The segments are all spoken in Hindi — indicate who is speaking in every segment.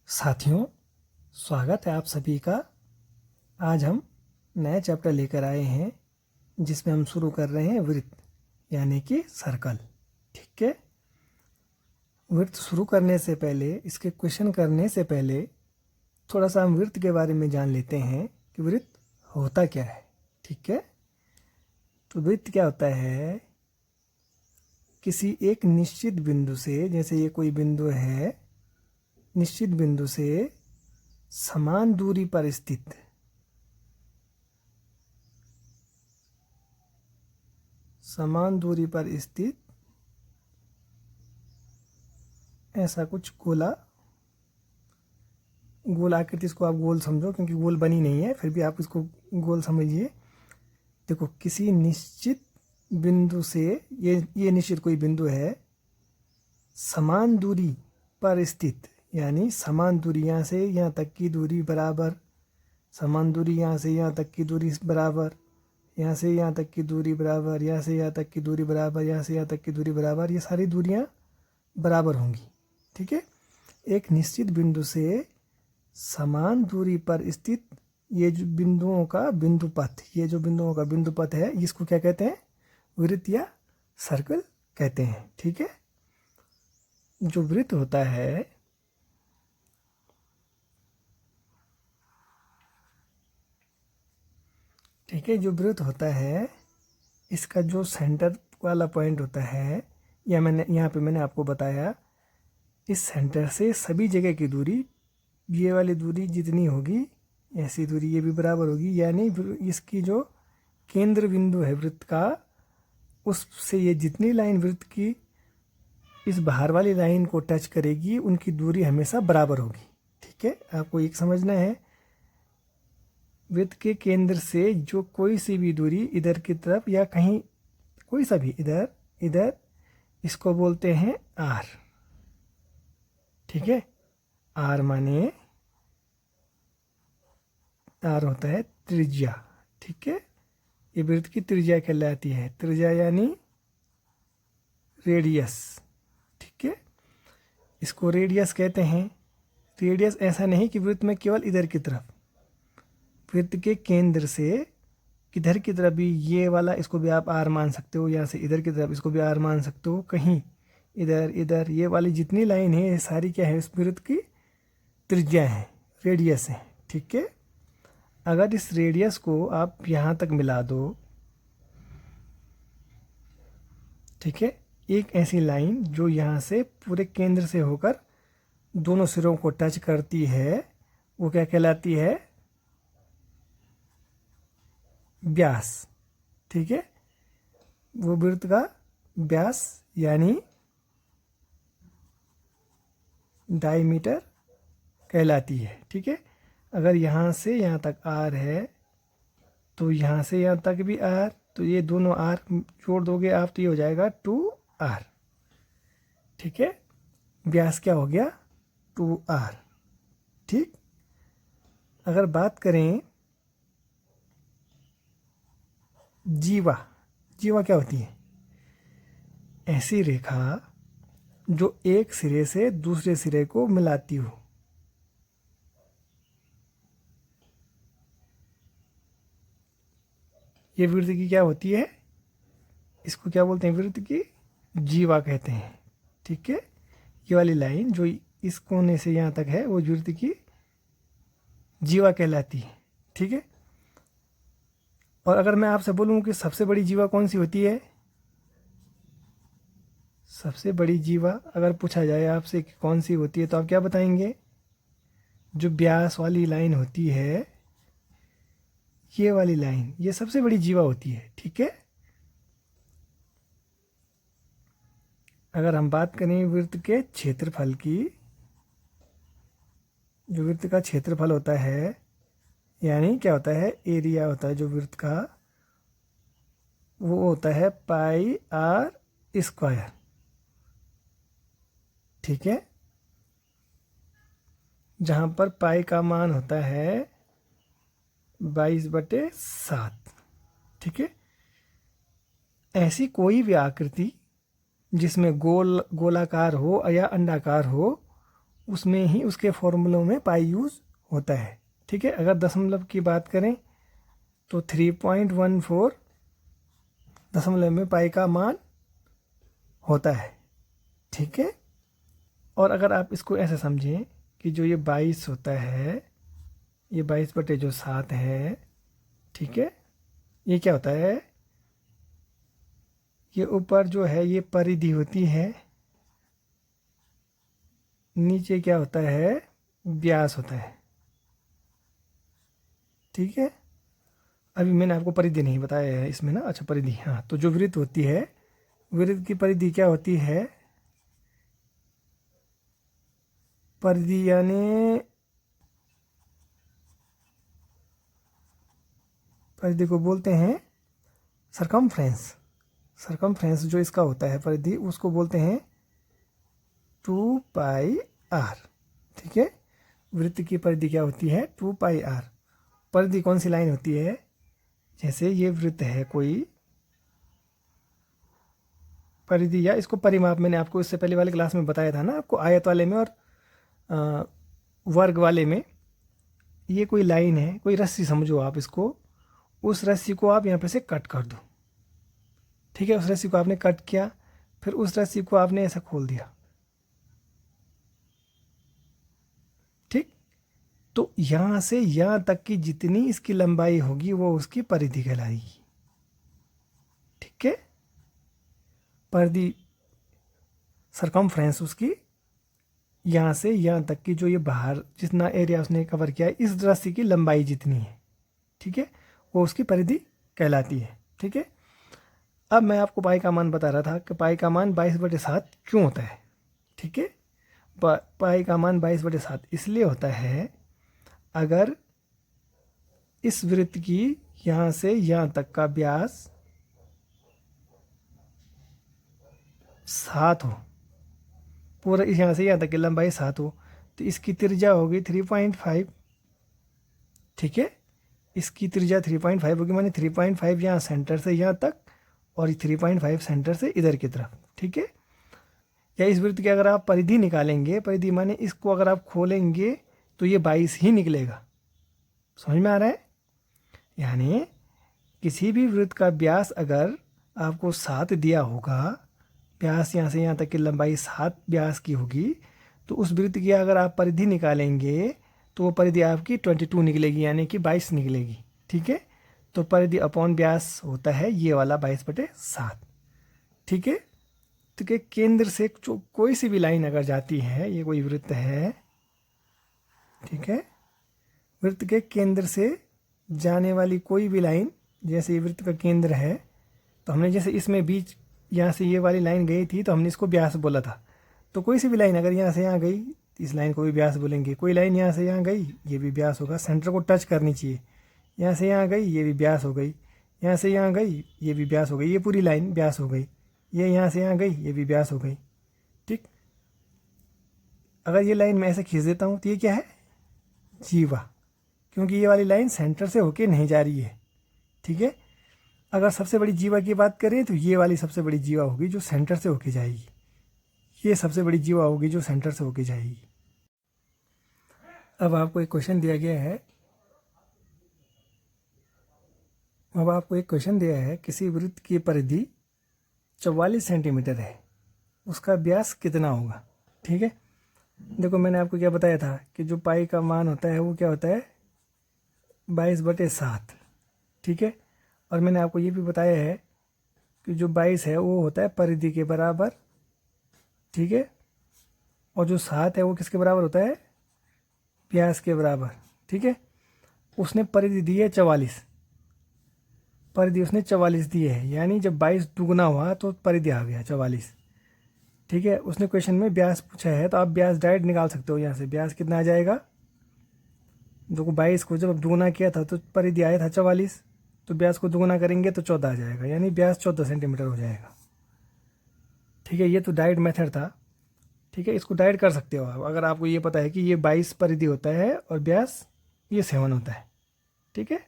Speaker 1: साथियों, स्वागत है आप सभी का। आज हम नया चैप्टर लेकर आए हैं जिसमें हम शुरू कर रहे हैं वृत्त यानी कि सर्कल। ठीक है, वृत्त शुरू करने से पहले, इसके क्वेश्चन करने से पहले थोड़ा सा हम वृत्त के बारे में जान लेते हैं कि वृत्त होता क्या है। ठीक है, तो वृत्त क्या होता है? किसी एक निश्चित बिंदु से, जैसे ये कोई बिंदु है, निश्चित बिंदु से समान दूरी पर स्थित ऐसा कुछ गोल आकृति, इसको आप गोल समझो क्योंकि गोल बनी नहीं है, फिर भी आप इसको गोल समझिए। देखो, किसी निश्चित बिंदु से, ये निश्चित कोई बिंदु है, समान दूरी पर स्थित, यानी समान दूरी, यहाँ से यहाँ तक की दूरी बराबर, समान दूरी यहाँ से यहाँ तक की दूरी बराबर, यहाँ से यहाँ तक की दूरी बराबर, यहाँ से यहाँ तक की दूरी बराबर, यहाँ से यहाँ तक की दूरी बराबर, ये सारी दूरियाँ बराबर होंगी। ठीक है, एक निश्चित बिंदु से समान दूरी पर स्थित ये जो बिंदुओं का बिंदुपथ, ये जो बिंदुओं का बिंदुपथ है, इसको क्या कहते हैं? वृत्त या सर्कल कहते हैं। ठीक है, जो वृत्त होता है, ठीक है, जो वृत्त होता है, इसका जो सेंटर वाला पॉइंट होता है, या यहाँ पे मैंने आपको बताया, इस सेंटर से सभी जगह की दूरी, ये वाली दूरी जितनी होगी, ऐसी दूरी ये भी बराबर होगी। यानी इसकी जो केंद्र बिंदु है वृत्त का, उससे ये जितनी लाइन वृत्त की इस बाहर वाली लाइन को टच करेगी, उनकी दूरी हमेशा बराबर होगी। ठीक है, आपको एक समझना है, वृत्त के केंद्र से जो कोई सी भी दूरी इधर की तरफ या कहीं कोई सा भी इधर, इसको बोलते हैं आर। ठीक है, आर माने, आर होता है त्रिज्या। ठीक है, ये वृत्त की त्रिज्या कहलाती है। त्रिज्या यानी रेडियस। ठीक है, इसको रेडियस कहते हैं। रेडियस ऐसा नहीं कि वृत्त में केवल इधर की तरफ, वृत्त के केंद्र से किधर की तरफ भी, ये वाला, इसको भी आप आर मान सकते हो, यहाँ से इधर की तरफ इसको भी आर मान सकते हो, कहीं इधर ये वाली जितनी लाइन है, ये सारी क्या है? इस वृत्त की त्रिज्या है, रेडियस है। ठीक है, अगर इस रेडियस को आप यहाँ तक मिला दो, ठीक है, एक ऐसी लाइन जो यहाँ से पूरे केंद्र से होकर दोनों सिरों को टच करती है, वो क्या कहलाती है? व्यास। ठीक है, वो वृत्त का व्यास यानी डायमीटर कहलाती है। ठीक है, अगर यहाँ से यहाँ तक आर है, तो यहाँ से यहाँ तक भी आर, तो ये दोनों आर जोड़ दोगे आप, तो ये हो जाएगा 2r। ठीक है, व्यास क्या हो गया? 2r। ठीक, अगर बात करें जीवा, जीवा क्या होती है? ऐसी रेखा जो एक सिरे से दूसरे सिरे को मिलाती हो। ये वृत्त की क्या होती है? इसको क्या बोलते हैं? वृत्त की जीवा कहते हैं। ठीक है, ये वाली लाइन जो इस कोने से यहाँ तक है, वो वृत्त की जीवा कहलाती है। ठीक है, और अगर मैं आपसे बोलूँ कि सबसे बड़ी जीवा कौन सी होती है? सबसे बड़ी जीवा अगर पूछा जाए आपसे कि कौन सी होती है, तो आप क्या बताएंगे? जो व्यास वाली लाइन होती है, ये वाली लाइन, ये सबसे बड़ी जीवा होती है। ठीक है, अगर हम बात करें वृत्त के क्षेत्रफल की, जो वृत्त का क्षेत्रफल होता है, यानी क्या होता है? एरिया होता है जो वृत्त का, वो होता है पाई आर स्क्वायर। ठीक है, जहां पर पाई का मान होता है 22/7। ठीक है, ऐसी कोई भी आकृति जिसमें गोलाकार हो या अंडाकार हो, उसमें ही उसके फॉर्मूलों में पाई यूज़ होता है। ठीक है, अगर दशमलव की बात करें तो 3.14 दशमलव में पाई का मान होता है। ठीक है, और अगर आप इसको ऐसे समझें कि जो ये 22 होता है, ये 22/7 है। ठीक है, ये क्या होता है, ये ऊपर जो है ये परिधि होती है, नीचे क्या होता है, व्यास होता है। ठीक है, अभी मैंने आपको परिधि नहीं बताया है इसमें ना। अच्छा, परिधि, हाँ, तो जो वृत्त होती है, वृत्त की परिधि क्या होती है, परिधि यानी परिधि को बोलते हैं सरकमफ्रेंस। सरकमफ्रेंस जो इसका होता है परिधि, उसको बोलते हैं 2πr। ठीक है, वृत्त की परिधि क्या होती है, 2πr। परिधि कौन सी लाइन होती है, जैसे ये वृत्त है कोई, परिधि या इसको परिमाप मैंने आपको इससे पहले वाले क्लास में बताया था ना आपको, आयत वाले में और वर्ग वाले में। ये कोई लाइन है, कोई रस्सी समझो आप इसको, उस रस्सी को आप यहाँ पे से कट कर दो। ठीक है, उस रस्सी को आपने कट किया, फिर उस रस्सी को आपने ऐसा खोल दिया। ठीक, तो यहाँ से यहाँ तक की जितनी इसकी लंबाई होगी वो उसकी परिधि कहलाएगी। ठीक है, परिधि सरकमफ्रेंस उसकी यहाँ से यहाँ तक की जो ये बाहर जितना एरिया उसने कवर किया है, इस रस्सी की लंबाई जितनी है, ठीक है, वो उसकी परिधि कहलाती है। ठीक है, अब मैं आपको पाई का मान बता रहा था कि पाई का मान 22/7 क्यों होता है। ठीक है, पाई का मान 22/7 इसलिए होता है, अगर इस वृत्त की यहाँ से यहाँ तक का व्यास 7 हो, पूरा यहाँ से यहाँ तक की लंबाई 7 हो, तो इसकी त्रिज्या होगी 3.5। ठीक है, इसकी त्रिज्या 3.5 होगी, माने 3.5 यहाँ सेंटर से यहाँ तक और 3.5 सेंटर से इधर की तरफ। ठीक है, या इस वृत्त की अगर आप परिधि निकालेंगे, परिधि माने इसको अगर आप खोलेंगे तो ये 22 ही निकलेगा। समझ में आ रहा है, यानी किसी भी वृत्त का व्यास अगर आपको 7 दिया होगा, व्यास यहाँ से यहाँ तक की लंबाई 7 व्यास की होगी, तो उस वृत्त की अगर आप परिधि निकालेंगे तो वो परिधि आपकी 22 निकलेगी, यानी कि 22 निकलेगी। ठीक है, तो परिधि अपॉन व्यास होता है ये वाला 22/7। ठीक है, तो के केंद्र से जो कोई सी भी लाइन अगर जाती है, ये कोई वृत्त है, ठीक है, वृत्त के केंद्र से जाने वाली कोई भी लाइन, जैसे ये वृत्त का केंद्र है, तो हमने जैसे इसमें बीच यहाँ से ये वाली लाइन गई थी तो हमने इसको व्यास बोला था। तो कोई सी भी लाइन अगर यहाँ से यहाँ गई, इस लाइन को भी व्यास बोलेंगे। कोई लाइन यहाँ से यहाँ गई, ये भी व्यास होगा, सेंटर को टच करनी चाहिए। यहाँ से यहाँ गई, ये भी व्यास हो गई। यहाँ से यहाँ गई, ये भी व्यास हो गई। ये पूरी लाइन व्यास हो गई। ये यहाँ से यहाँ गई, ये भी व्यास हो गई। ठीक, अगर ये लाइन मैं ऐसे खींच देता हूँ तो ये क्या है, जीवा, क्योंकि ये वाली लाइन सेंटर से होके नहीं जा रही है। ठीक है, अगर सबसे बड़ी जीवा की बात करें तो ये वाली सबसे बड़ी जीवा होगी जो सेंटर से होके जाएगी। ये सबसे बड़ी जीवा होगी जो सेंटर से होके जाएगी। अब आपको एक क्वेश्चन दिया गया है, किसी वृत्त की परिधि 44 सेंटीमीटर है, उसका व्यास कितना होगा। ठीक है, देखो मैंने आपको क्या बताया था कि जो पाई का मान होता है वो क्या होता है, 22/7। ठीक है, और मैंने आपको ये भी बताया है कि जो 22 है वो होता है परिधि के बराबर। ठीक है, और जो 7 है वो किसके बराबर होता है, व्यास के बराबर। ठीक है, उसने परिधि दी है 44, परिधि उसने 44 दी है, यानी जब 22 दुगना हुआ तो परिधि आ गया 44। ठीक है, उसने क्वेश्चन में व्यास पूछा है तो आप व्यास डायरेक्ट निकाल सकते हो। यहाँ से व्यास कितना आ जाएगा, देखो 22 को जब दुगना किया था तो परिधि आया था 44, तो व्यास को दुगना करेंगे तो 14 आ जाएगा, यानी व्यास 14 सेंटीमीटर हो जाएगा। ठीक है, ये तो डायरेक्ट मेथड था। ठीक है, इसको डायरेक्ट कर सकते हो आप, अगर आपको ये पता है कि ये 22 परिधि होता है और व्यास ये 7 होता है। ठीक है,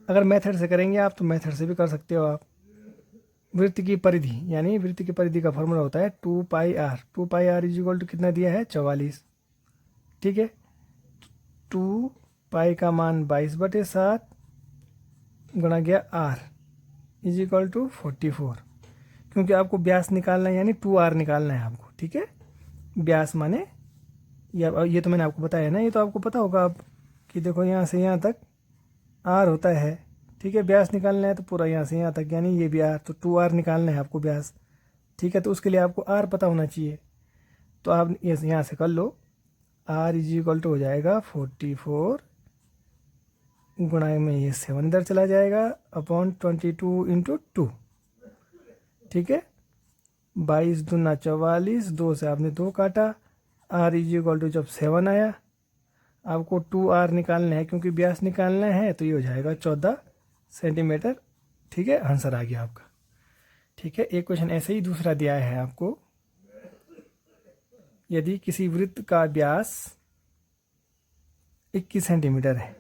Speaker 1: अगर मेथड से करेंगे आप तो मेथड से भी कर सकते हो आप। वृत्त की परिधि, यानी वृत्त की परिधि का फॉर्मूला होता है 2πr। 2πr is equal to कितना दिया है, 44। ठीक है। 2 पाई का मान 22/7 गुणा गया r इज इक्वल टू 44, क्योंकि आपको व्यास निकालना है, यानी 2r निकालना है आपको, ठीक है। व्यास माने ये तो मैंने आपको बताया ना, ये तो आपको पता होगा अब कि देखो यहाँ से यहाँ तक r होता है, ठीक है। व्यास निकालना है तो पूरा यहाँ से यहाँ तक, यानी ये भी r, तो 2r निकालना है आपको व्यास, ठीक है। तो उसके लिए आपको r पता होना चाहिए, तो आप ये यहाँ से कर लो, r इज इक्वल टू हो जाएगा 44 गुणा में ये 7 इधर चला जाएगा अपॉन 22 इंटू 2, ठीक है। 22 दूना 44, 2 से आपने 2 काटा, r इज इक्वल टू जब 7 आया, आपको 2r निकालना है, क्योंकि व्यास निकालना है, तो ये हो जाएगा 14 सेंटीमीटर, ठीक है। आंसर आ गया आपका, ठीक है। एक क्वेश्चन ऐसे ही दूसरा दिया है आपको, यदि किसी वृत्त का व्यास 21 सेंटीमीटर है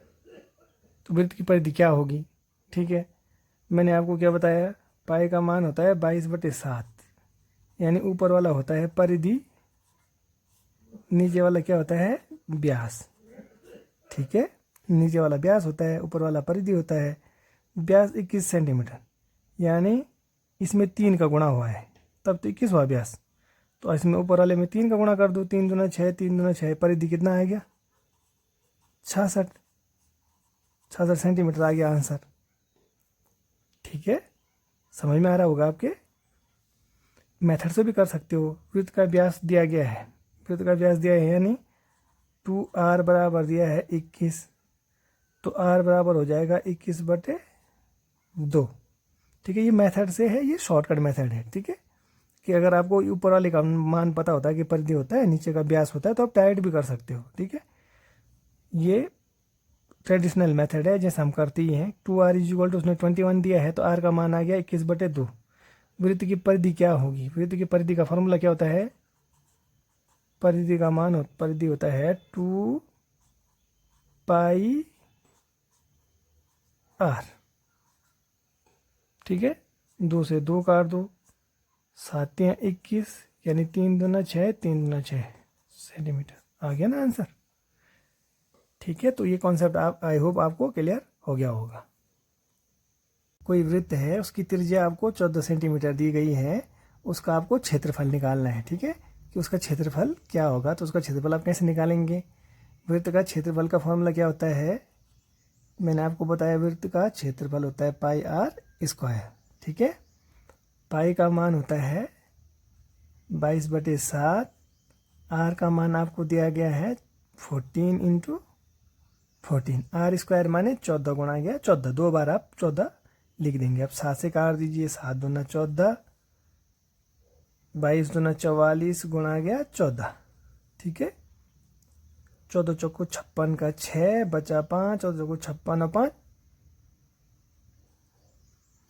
Speaker 1: तो वृत्त की परिधि क्या होगी, ठीक है। मैंने आपको क्या बताया, पाई का मान होता है 22/7, यानी ऊपर वाला होता है परिधि, नीचे वाला क्या होता है, व्यास, ठीक है। नीचे वाला व्यास होता है, ऊपर वाला परिधि होता है। व्यास 21 सेंटीमीटर, यानी इसमें 3 का गुणा हुआ है, तब तो 21 हुआ व्यास, तो इसमें ऊपर वाले में 3 का गुणा कर दो, 3 दूना 6, 3 दूना 6, परिधि कितना आ गया, 66 सेंटीमीटर आ गया आंसर, ठीक है। समझ में आ रहा होगा आपके। मेथड से भी कर सकते हो। वृत्त का व्यास दिया गया है, वृत्त का व्यास दिया है, यानी 2r बराबर दिया है 21, तो r बराबर हो जाएगा 21/2, ठीक है। ये मेथड से है, ये शॉर्टकट मेथड है, ठीक है। कि अगर आपको ऊपर वाले का मान पता होता है कि परिधि होता है, नीचे का व्यास होता है, तो आप डायरेक्ट भी कर सकते हो, ठीक है। ये ट्रेडिशनल मेथड है, जैसे हम करते ही हैं। 2r इज इक्वल टू, उसने 21 दिया है, तो r का मान आ गया 21/2। वृत्त की परिधि क्या होगी, वृत्त की परिधि का फॉर्मूला क्या होता है, परिधि का मान परिधि होता है 2 पाई r, ठीक है। 2 से 2 काट दो, 7 या 21, यानी 3 दूना 6, 3 दूना 6 सेंटीमीटर आ गया ना आंसर, ठीक है। तो ये कॉन्सेप्ट आप, आई होप आपको क्लियर हो गया होगा। कोई वृत्त है, उसकी त्रिज्या आपको 14 सेंटीमीटर दी गई है, उसका आपको क्षेत्रफल निकालना है, ठीक है। कि उसका क्षेत्रफल क्या होगा, तो उसका क्षेत्रफल आप कैसे निकालेंगे। वृत्त का क्षेत्रफल का फॉर्मूला क्या होता है, मैंने आपको बताया, वृत्त का क्षेत्रफल होता है पाई r², ठीक है। पाई का मान होता है 22/7, r का मान आपको दिया गया है 14 इंटू 14, r² माने 14 गुणा गया 14, 2 बार आप 14 लिख देंगे। अब 7 से काट दीजिए, 7 दूना 14, 22 दूना 44 गुणा गया 14, ठीक है। 14 चौको 56 का 6 बचा 5, 14 चौको 56 और 5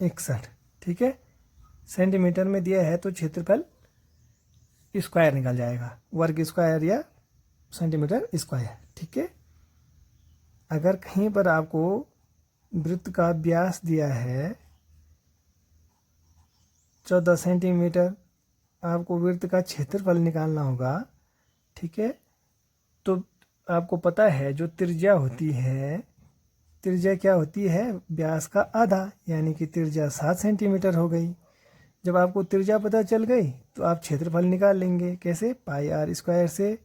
Speaker 1: 61, ठीक है। सेंटीमीटर में दिया है, तो क्षेत्रफल स्क्वायर निकल जाएगा, वर्ग स्क्वायर या सेंटीमीटर स्क्वायर, ठीक है। अगर कहीं पर आपको वृत्त का व्यास दिया है 14 सेंटीमीटर, आपको वृत्त का क्षेत्रफल निकालना होगा, ठीक है। तो आपको पता है जो त्रिज्या होती है, त्रिज्या क्या होती है, व्यास का आधा, यानी कि त्रिज्या 7 सेंटीमीटर हो गई। जब आपको त्रिज्या पता चल गई तो आप क्षेत्रफल निकाल लेंगे, कैसे, पाई r² से।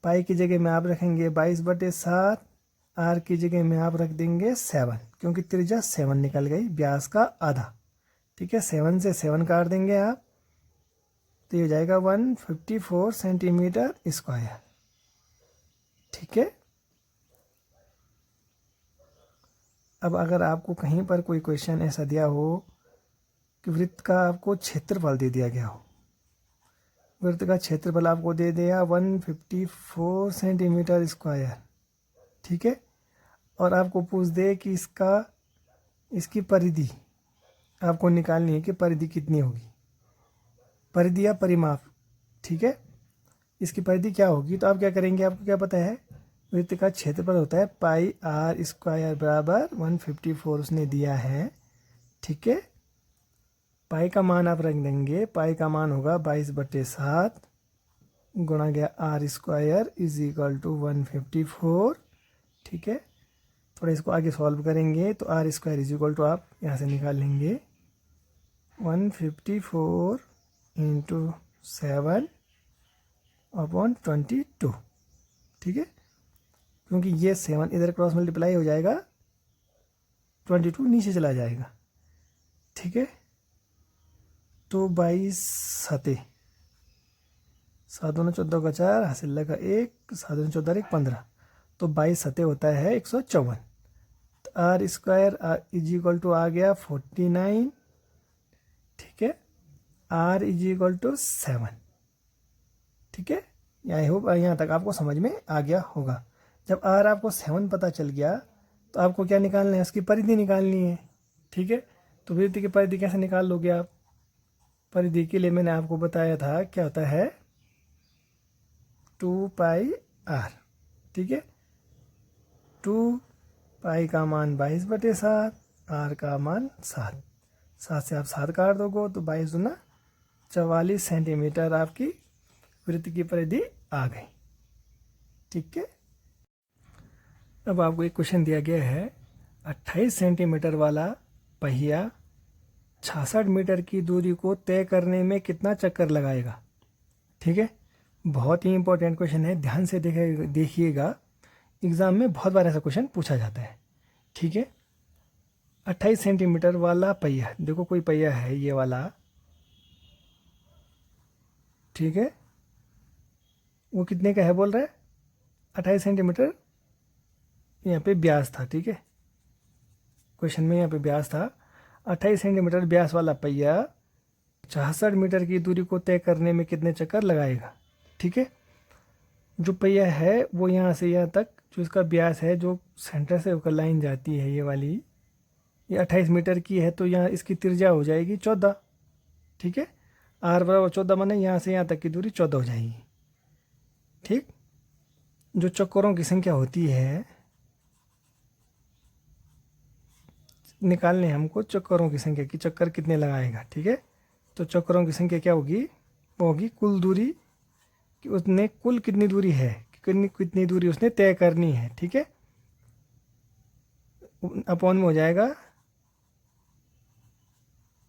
Speaker 1: पाई की जगह में आप रखेंगे 22/7, r की जगह में आप रख देंगे 7, क्योंकि त्रिज्या 7 निकल गई, व्यास का आधा, ठीक है। 7 से 7 काट देंगे आप, तो ये हो जाएगा 154 सेंटीमीटर स्क्वायर, ठीक है। अब अगर आपको कहीं पर कोई क्वेश्चन ऐसा दिया हो कि वृत्त का आपको क्षेत्रफल दे दिया गया हो, वृत्त का क्षेत्रफल आपको दे दिया 154 सेंटीमीटर स्क्वायर, ठीक है। और आपको पूछ दे कि इसकी परिधि आपको निकालनी है कि परिधि कितनी होगी, परिधि या परिमाप, ठीक है। इसकी परिधि क्या होगी, तो आप क्या करेंगे, आपको क्या पता है, वृत्त का क्षेत्रफल होता है पाई r² बराबर 154 उसने दिया है, ठीक है। पाई का मान आप रख देंगे, पाई का मान होगा 22/7 गुणा गया R square is equal to 154। ठीक है, थोड़ा इसको आगे सॉल्व करेंगे तो R square is equal to आप यहाँ से निकाल लेंगे 154 इंटू 7 अपॉन 22। ठीक है, क्योंकि ये 7 इधर क्रॉस मल्टीप्लाई हो जाएगा, 22 नीचे चला जाएगा। ठीक है, तो 22 सते 7 दूना 14 का 4 हासिल लगा 1, 7 दूना 14 1 15, तो 22 सते होता है 154। तो R square is equal to आ गया 49। ठीक है, आर इज इक्वल टू 7। ठीक है, आई होप यहाँ तक आपको समझ में आ गया होगा। जब आर आपको 7 पता चल गया तो आपको क्या निकालना है, उसकी परिधि निकालनी है। ठीक है, तो वृत्त की परिधि कैसे निकाल लोगे आप? परिधि के लिए मैंने आपको बताया था क्या होता है 2 पाई आर। ठीक है, 2 पाई का मान 22/7, आर का मान 7। 7 से आप 7 काट दोगे तो 22 दूना 44 सेंटीमीटर आपकी वृत्त की परिधि आ गई। ठीक है, अब आपको एक क्वेश्चन दिया गया है 28 सेंटीमीटर वाला पहिया 66 मीटर की दूरी को तय करने में कितना चक्कर लगाएगा। ठीक है, बहुत ही इंपॉर्टेंट क्वेश्चन है, ध्यान से देखिएगा, एग्जाम में बहुत बार ऐसा क्वेश्चन पूछा जाता है। ठीक है, 28 सेंटीमीटर वाला पहिया, देखो कोई पहिया है ये वाला। ठीक है, वो कितने का है बोल रहा है 28 सेंटीमीटर, यहाँ पे व्यास था। ठीक है, क्वेश्चन में यहाँ पे व्यास था 28 सेंटीमीटर व्यास वाला पहिया 66 मीटर की दूरी को तय करने में कितने चक्कर लगाएगा। ठीक है, जो पहिया है वो यहाँ से यहाँ तक जो इसका व्यास है, जो सेंटर से होकर लाइन जाती है ये वाली, ये 28 मीटर की है, तो यहाँ इसकी त्रिज्या हो जाएगी 14। ठीक है, आर बराबर 14 माने यहाँ से यहाँ तक की दूरी 14 हो जाएगी। ठीक, जो चक्करों की संख्या होती है, निकालने हमको चक्करों की संख्या कि चक्कर कितने लगाएगा। ठीक है, तो चक्करों की संख्या क्या होगी, वो होगी कुल दूरी कि उसने कुल कितनी दूरी है, कितनी दूरी उसने तय करनी है। ठीक है, अपॉन में हो जाएगा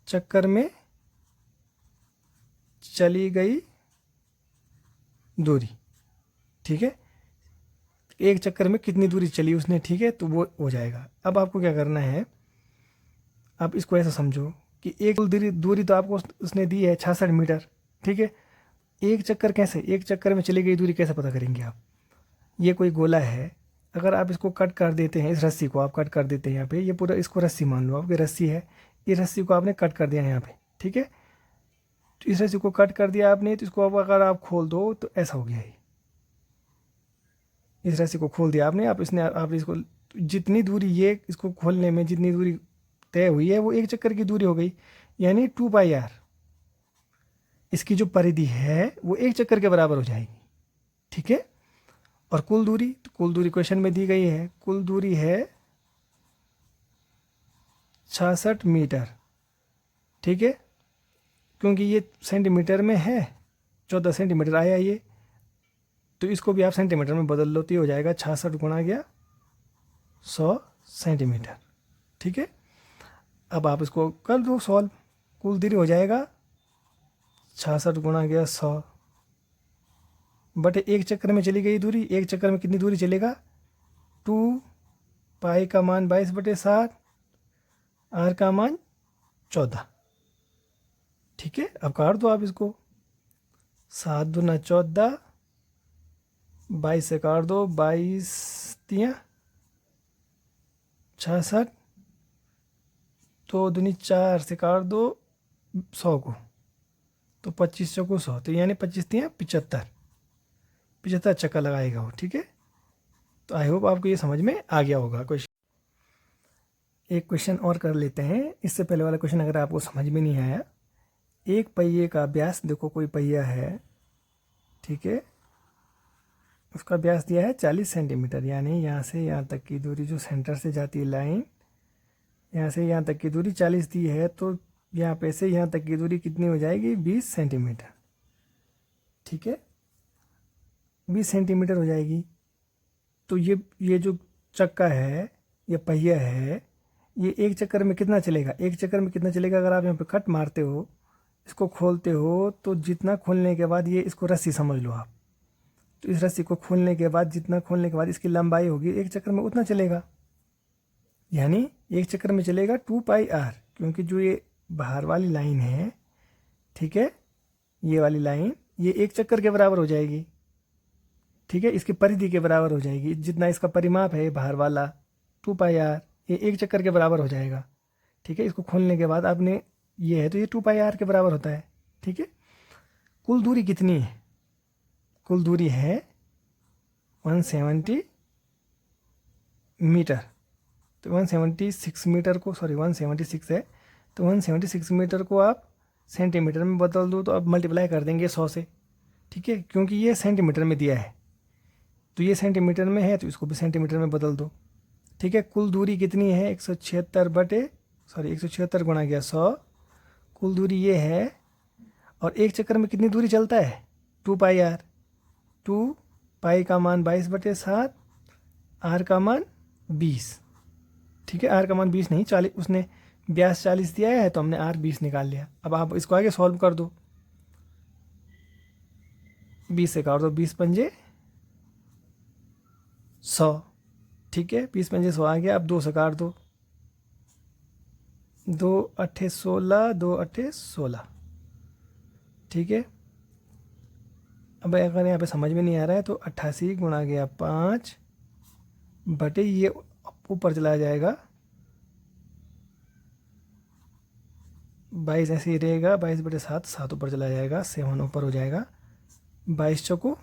Speaker 1: चक्कर में चली गई दूरी। ठीक है, एक चक्कर में कितनी दूरी चली उसने। ठीक है, तो वो हो जाएगा। अब आपको क्या करना है, आप इसको ऐसा समझो कि एक दूरी तो आपको उसने दी है 66 मीटर। ठीक है, एक चक्कर कैसे, एक चक्कर में चली गई दूरी कैसे पता करेंगे आप? ये कोई गोला है, अगर आप इसको कट कर देते हैं, इस रस्सी को आप कट कर देते हैं यहाँ पे, ये पूरा इसको रस्सी मान लो आपकी रस्सी है, ये रस्सी को आपने कट कर दिया यहाँ पे। ठीक है, तो इस रस्सी को कट कर दिया आपने, तो इसको अब अगर आप खोल दो तो ऐसा हो गया है। इस रस्सी को खोल दिया आपने, आप इसको जितनी दूरी ये इसको खोलने में जितनी दूरी तय हुई है वो एक चक्कर की दूरी हो गई, यानी 2 पाई आर। इसकी जो परिधि है वो एक चक्कर के बराबर हो जाएगी। ठीक है, और कुल दूरी, तो कुल दूरी क्वेश्चन में दी गई है, कुल दूरी है 66 मीटर। ठीक है, क्योंकि ये सेंटीमीटर में है, 14 सेंटीमीटर आया ये, तो इसको भी आप सेंटीमीटर में बदल लो तो ये हो जाएगा 66 गुणा गया 100 सेंटीमीटर। ठीक है, अब आप इसको कर दो सॉल्व, कुल दूरी हो जाएगा 66 गुणा गया 100 बटे एक चक्कर में चली गई दूरी, एक चक्कर में कितनी दूरी चलेगा 2 पाई का मान 22/7, आर का मान 14। ठीक है, अब काट दो आप इसको, 7 दूना 14, 22 से काट दो, 22 तियाँ 66, तो दूनी 4 से काट दो 100 को, तो 25 चौको 100, तो यानी 25 तियाँ 75 चक्कर लगाएगा वो। ठीक है, तो आई होप आपको ये समझ में आ गया होगा क्वेश्चन। एक क्वेश्चन और कर लेते हैं, इससे पहले वाला क्वेश्चन अगर आपको समझ में नहीं आया, एक पहिए का व्यास, देखो कोई पहिया है। ठीक है, उसका व्यास दिया है 40 सेंटीमीटर, यानी यहाँ से यहाँ तक की दूरी जो सेंटर से जाती है लाइन, यहाँ से यहाँ तक की दूरी 40 दी है, तो यहाँ पे से यहाँ तक की दूरी कितनी हो जाएगी 20 सेंटीमीटर। ठीक है, 20 सेंटीमीटर हो जाएगी। तो ये जो चक्का है, ये पहिया है, ये एक चक्कर में कितना चलेगा, एक चक्कर में कितना चलेगा, अगर आप यहाँ पे कट मारते हो, इसको खोलते हो, तो जितना खोलने के बाद ये इसको रस्सी समझ लो आप, तो इस रस्सी को खोलने के बाद, जितना खोलने के बाद इसकी लंबाई होगी एक चक्कर में उतना चलेगा, यानी एक चक्कर में चलेगा 2πr, क्योंकि जो ये बाहर वाली लाइन है, ठीक है, ये वाली लाइन, ये एक चक्कर के बराबर हो जाएगी, ठीक है, इसकी परिधि के बराबर हो जाएगी, जितना इसका परिमाप है बाहर वाला 2πr, ये एक चक्कर के बराबर हो जाएगा, ठीक है। इसको खोलने के बाद आपने ये है तो ये 2πr के बराबर होता है, ठीक है। कुल दूरी कितनी है, कुल दूरी है 170 मीटर, तो 176 मीटर को, सॉरी 176 है, तो 176 मीटर को आप सेंटीमीटर में बदल दो, तो अब मल्टीप्लाई कर देंगे 100 से, ठीक है, क्योंकि ये सेंटीमीटर में दिया है, तो ये सेंटीमीटर में है तो इसको भी सेंटीमीटर में बदल दो, ठीक है। कुल दूरी कितनी है 176 गुणा गया 100, कुल दूरी ये है, और एक चक्कर में कितनी दूरी चलता है 2πr, 2π का मान 22/7, r का मान 20, ठीक है, r का मान 20 नहीं 40, उसने व्यास 40 दिया है तो हमने r 20 निकाल लिया। अब आप इसको आगे सॉल्व कर दो, 20 से काट दो, 20 पंजे 100, ठीक है, 20 पंजे 100 आ गया। अब 2 से काट दो, 2 अट्ठे 16, 2 अट्ठे 16, ठीक है। अब अगर यहाँ पे समझ में नहीं आ रहा है तो 88 गुणा गया 5 बटे, ये ऊपर चला जाएगा 22, ऐसे ही रहेगा, 22/7, 7 ऊपर चला जाएगा, 7 ऊपर हो जाएगा, 22 चौको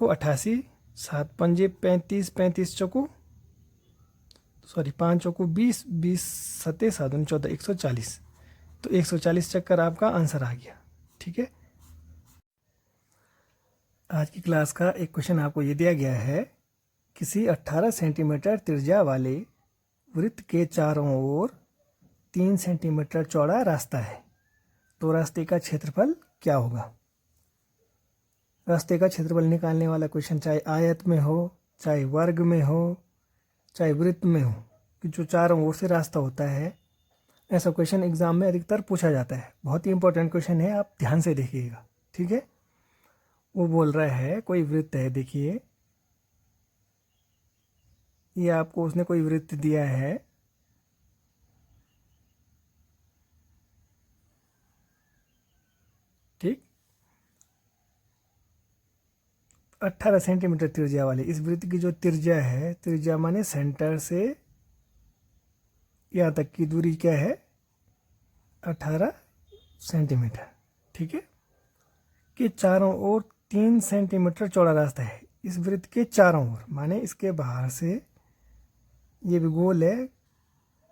Speaker 1: 88, 7 पंजे 35, 35 चौको, सॉरी 5 चौको 20, 20 सत्ते 7 14, 140, तो 140 चक्कर आपका आंसर आ गया, ठीक है। आज की क्लास का एक क्वेश्चन आपको ये दिया गया है, किसी 18 सेंटीमीटर त्रिज्या वाले वृत्त के चारों ओर 3 सेंटीमीटर चौड़ा रास्ता है, तो रास्ते का क्षेत्रफल क्या होगा। रास्ते का क्षेत्रफल निकालने वाला क्वेश्चन चाहे आयत में हो, चाहे वर्ग में हो, चाहे वृत्त में हो, कि जो चारों ओर से रास्ता होता है, ऐसा क्वेश्चन एग्जाम में अधिकतर पूछा जाता है। बहुत ही इंपॉर्टेंट क्वेश्चन है, आप ध्यान से देखिएगा, ठीक है। वो बोल रहा है कोई वृत्त है, देखिए ये आपको उसने कोई वृत्त दिया है, ठीक, 18 सेंटीमीटर त्रिज्या वाले इस वृत्त की जो त्रिज्या है, त्रिज्या माने सेंटर से यहाँ तक की दूरी क्या है 18 सेंटीमीटर, ठीक है, कि चारों ओर 3 सेंटीमीटर चौड़ा रास्ता है। इस वृत्त के चारों ओर माने इसके बाहर से, ये भी गोल है,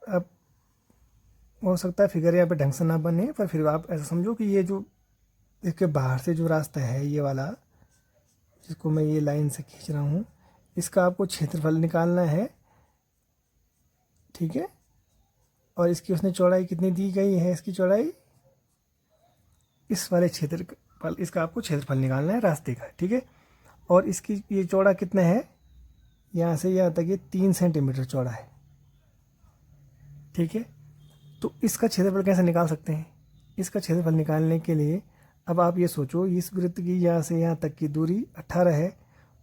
Speaker 1: अब हो सकता है फिगर यहाँ पे ढंग से ना बने, पर फिर आप ऐसा समझो कि ये जो इसके बाहर से जो रास्ता है, ये वाला जिसको मैं ये लाइन से खींच रहा हूँ, इसका आपको क्षेत्रफल निकालना है, ठीक है। और इसकी उसने चौड़ाई कितनी दी गई है, इसकी चौड़ाई, इस वाले क्षेत्रफल, इसका आपको क्षेत्रफल निकालना है रास्ते का, ठीक है। और इसकी ये चौड़ा कितना है, यहाँ से यहाँ तक ये 3 सेंटीमीटर चौड़ा है, ठीक है। तो इसका क्षेत्रफल कैसे निकाल सकते हैं, इसका क्षेत्रफल निकालने के लिए अब आप ये सोचो, इस वृत्त की यहाँ से यहाँ तक की दूरी 18 है,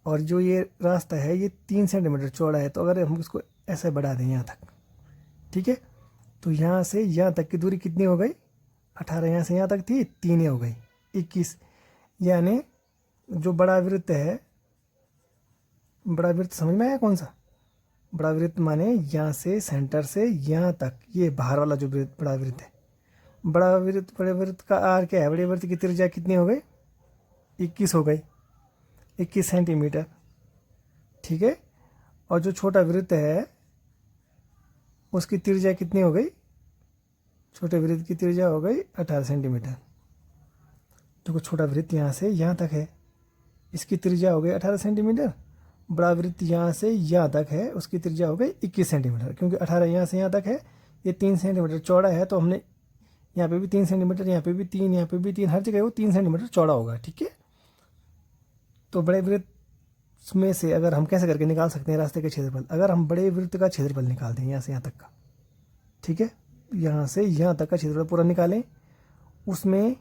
Speaker 1: और जो ये रास्ता है ये 3 सेंटीमीटर चौड़ा है, तो अगर हम इसको ऐसे बढ़ा दें यहाँ तक, ठीक है, तो यहाँ से यहाँ तक की दूरी कितनी हो गई, 18 यहाँ से यहाँ तक थी, 3 हो गई 21, यानी जो बड़ा वृत्त है, बड़ा वृत्त समझ में आया कौन सा, बड़ा वृत्त माने यहाँ से सेंटर से यहाँ तक, ये बाहर वाला जो बड़ा वृत्त है, बड़ा वृत्त, बड़े वृत्त का आर क्या है, बड़े वृत्त की त्रिज्या कितनी हो गई 21 हो गई, 21 सेंटीमीटर, ठीक है। और जो छोटा वृत्त है उसकी त्रिज्या कितनी हो गई, छोटे वृत्त की त्रिज्या हो गई 18 सेंटीमीटर। देखो छोटा वृत्त यहाँ से यहाँ तक है, इसकी त्रिज्या हो गई 18 सेंटीमीटर, बड़ा वृत्त यहाँ से यहाँ तक है, उसकी त्रिज्या हो गई 21 सेंटीमीटर, क्योंकि 18 यहाँ से यहाँ तक है, ये 3 सेंटीमीटर चौड़ा है, तो हमने यहाँ पे भी 3 सेंटीमीटर, यहाँ पे भी 3, यहाँ पे भी 3, हर जगह वो 3 सेंटीमीटर चौड़ा होगा, ठीक है। तो बड़े वृत्त में से अगर हम कैसे करके निकाल सकते हैं रास्ते का क्षेत्रफल, अगर हम बड़े वृत्त का क्षेत्रफल निकाल दें यहाँ से यहाँ तक का, ठीक है, यहाँ से यहाँ तक का क्षेत्रफल पूरा निकालें, उसमें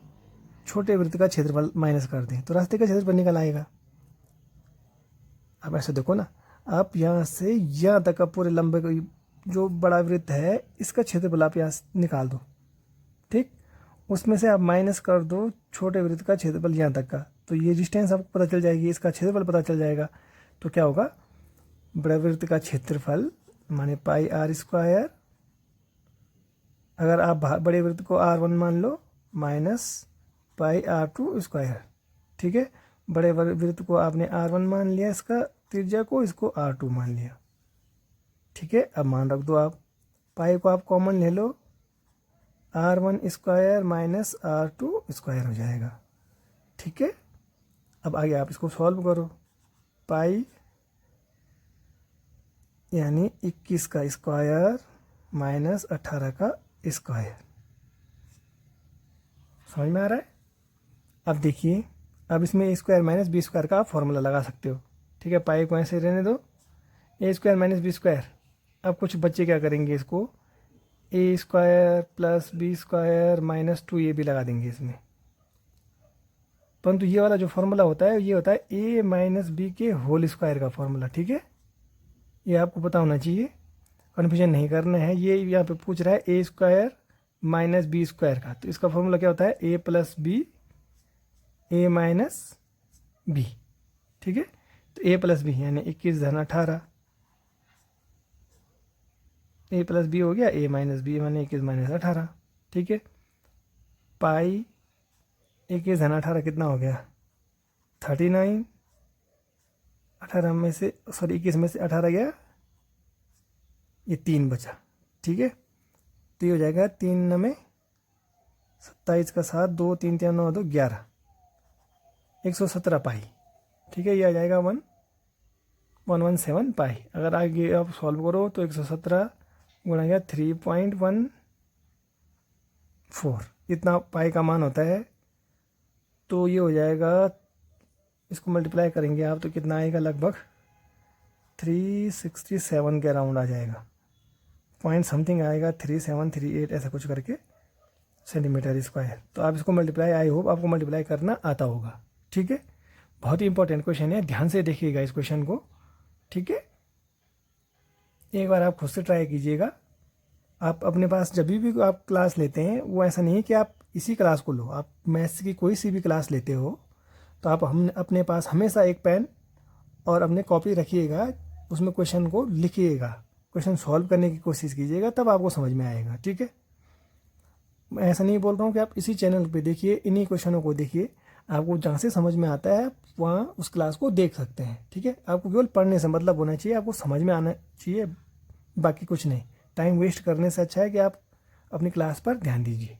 Speaker 1: छोटे वृत्त का क्षेत्रफल माइनस कर दें तो रास्ते का क्षेत्रफल निकल आएगा। अब ऐसे देखो ना, आप यहाँ से यहाँ तक का पूरे लंबे जो बड़ा वृत्त है इसका क्षेत्रफल आप यहाँ से निकाल दो, ठीक, उसमें से आप माइनस कर दो छोटे वृत्त का क्षेत्रफल यहाँ तक का, तो ये डिस्टेंस आपको पता चल जाएगी, इसका क्षेत्रफल पता चल जाएगा। तो क्या होगा, बड़े वृत्त का क्षेत्रफल माने पाई आर स्क्वायर, अगर आप बड़े वृत्त को R1 मान लो, माइनस पाई R2 स्क्वायर, ठीक है। बड़े वृत्त को आपने R1 मान लिया, इसका त्रिज्या को, इसको R2 मान लिया, ठीक है। अब मान रख दो आप, पाई को आप कॉमन ले लो, R1 square minus R2 square हो जाएगा, ठीक है। अब आगे आप इसको सॉल्व करो, पाई यानी 21 का स्क्वायर माइनस 18 का स्क्वायर, समझ में आ रहा है। अब देखिए, अब इसमें ए स्क्वायर माइनस बी स्क्वायर का आप फॉर्मूला लगा सकते हो, ठीक है। पाई को ऐसे रहने दो, A square minus B square. अब कुछ बच्चे क्या करेंगे, इसको A square plus B square minus 2 ये भी लगा देंगे इसमें, परंतु ये वाला जो फॉर्मूला होता है ये होता है ए माइनस बी के होल स्क्वायर का फॉर्मूला, ठीक है। ये आपको पता होना चाहिए, कन्फ्यूजन नहीं करना है। ये यहाँ पे पूछ रहा है ए स्क्वायर माइनस बी स्क्वायर का, तो इसका फॉर्मूला क्या होता है, ए प्लस बी ए माइनस बी, ठीक है। तो ए प्लस बी यानी 21 धन 18, ए प्लस बी हो गया, ए माइनस बी माने 21 माइनस 18, ठीक है। पाई 21 धन 18 कितना हो गया, 39, 18 में से सॉरी 21 में से 18 गया, ये 3 बचा, ठीक है। तो ये हो जाएगा 3 में 27 का 7, 2 3 3 9 2 11, 117 पाई, ठीक है। ये आ जाएगा 117 पाई। अगर आगे आप सॉल्व करो तो 117 गुणा गया 3.14, इतना पाई का मान होता है। तो ये हो जाएगा, इसको मल्टीप्लाई करेंगे आप तो कितना आएगा, लगभग 367 के अराउंड आ जाएगा, पॉइंट समथिंग आएगा, 3738 ऐसा कुछ करके सेंटीमीटर स्क्वायर। तो आप इसको मल्टीप्लाई, आई होप आपको मल्टीप्लाई करना आता होगा, ठीक है। बहुत ही इंपॉर्टेंट क्वेश्चन है, ध्यान से देखिएगा इस क्वेश्चन को, ठीक है। एक बार आप खुद से ट्राई कीजिएगा। आप अपने पास जब भी आप क्लास लेते हैं, वो ऐसा नहीं है कि आप इसी क्लास को लो, आप मैथ्स की कोई सी भी क्लास लेते हो तो आप अपने पास हमेशा एक पेन और अपने कॉपी रखिएगा, उसमें क्वेश्चन को लिखिएगा, क्वेश्चन सॉल्व करने की कोशिश कीजिएगा, तब आपको समझ में आएगा, ठीक है। मैं ऐसा नहीं बोल रहा हूँ कि आप इसी चैनल पे देखिए, इन्हीं क्वेश्चनों को देखिए, आपको जहाँ से समझ में आता है वहाँ उस क्लास को देख सकते हैं, ठीक है। आपको केवल पढ़ने से मतलब होना चाहिए, आपको समझ में आना चाहिए, बाकी कुछ नहीं। टाइम वेस्ट करने से अच्छा है कि आप अपनी क्लास पर ध्यान दीजिए।